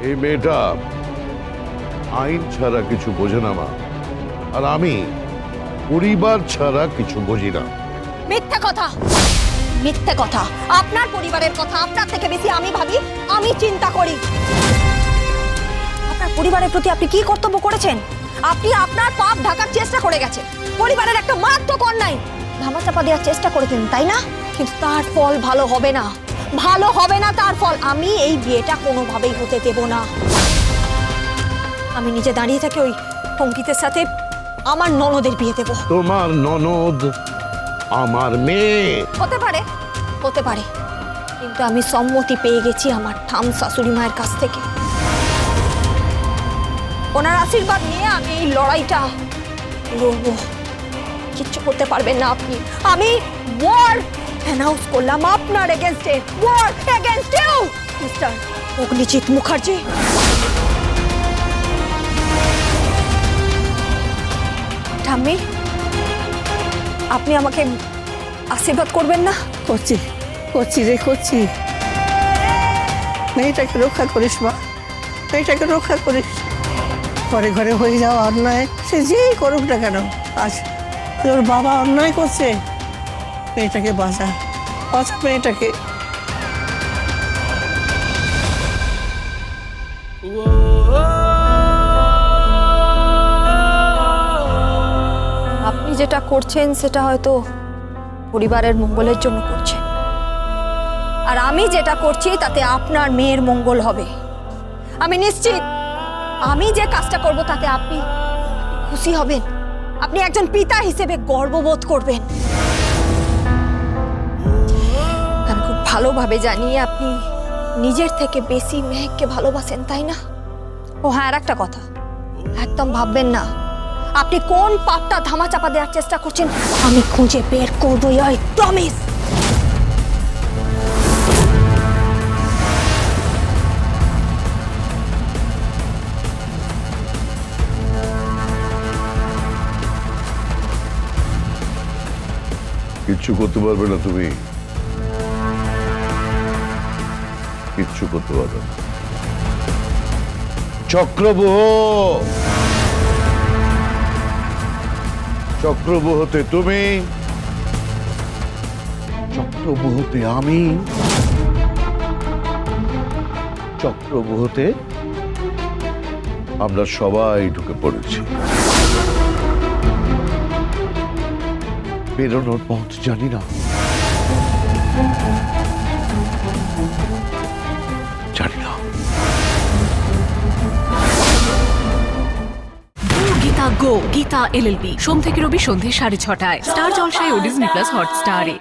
এই মেয়েটা আইন ছাড়া কিছু বোঝে না মা, আর আমি পরিবার ছাড়া কিছু বুঝি না। মিথ্যে কথা, মিথ্যে কথা। আপনার পরিবারের কথা আপনার থেকে বেশি আমি ভাবি, আমি চিন্তা করি। আপনার পরিবারের প্রতি আপনি কি কর্তব্য করেছেন? আপনি আপনার পাপ ঢাকার চেষ্টা করে গেছেন। পরিবারের একটা মারাত্মক অন্যায় ধামাচাপা দেওয়ার চেষ্টা করেছেন, তাই না? কিন্তু তার ফল ভালো হবে না, ভালো হবে না তার ফল। আমি এই বিয়েটা কোনোভাবেই হতে দেব না। আমি নিজে দাঁড়িয়ে থেকে ওই অঙ্কিতের সাথে আমার ননদের বিয়ে দেব। তোমার ননদ আমার মেয়ে। হতে পারে, হতে পারে, কিন্তু আমি সম্মতি পেয়ে গেছি আমার ঠাম শাশুড়ি মায়ের কাছ থেকে। ওনার আশীর্বাদ নিয়ে আমি এই লড়াইটা লড়বো। কিচ্ছু করতে পারবেন না আপনি। আমি ওয়ার অ্যানাউন্স করলাম আপনার এগেইনস্টে, war against you mister Agnijit Mukherjee. ঠাম্মি, আপনি আমাকে আশীর্বাদ করবেন না? করছি, করছি রে, করছি। মেয়েটাকে রক্ষা করিস মা, মেয়েটাকে রক্ষা করিস। ঘরে ঘরে হয়ে যাওয়া অন্যায় সে যেই করুক না কেন, আজ তোর বাবা অন্যায় করছে, মেয়েটাকে বাঁচা, বাঁচা মেয়েটাকে। আপনি যেটা করছেন সেটা হয়তো পরিবারের মঙ্গলের জন্য করছেন, আর আমি যেটা করছি তাতে আপনার মেয়ের মঙ্গল হবে। আমি নিশ্চিত আমি যে কাজটা করব তাতে আপনি খুশি হবেন, আপনি একজন পিতা হিসেবে গর্ববোধ করবেন। আমি খুব ভালোভাবে জানি আপনি নিজের থেকে বেশি মেহেককে ভালোবাসেন, তাই না? ও হ্যাঁ, আর একটা কথা, একদম ভাববেন না আপনি কোন পাপটা ধামাচাপা দেওয়ার চেষ্টা করছেন। আমি খুঁজে বের করবো, আই প্রমিস। কিচ্ছু করতে পারবে না তুমি, কিচ্ছু করতে পারবে না। চক্রবহ, চক্রবহতে তুমি, চক্রবহতে আমি, চক্রবহতে আমরা সবাই ঢুকে পড়েছি। বেরোনোর পথ জানি না, জানি না। গীতা গো, গীতা LLB, সোম থেকে রবি সন্ধে 6:30টায় স্টার জলসায় ও ডিজনি প্লাস হটস্টারে।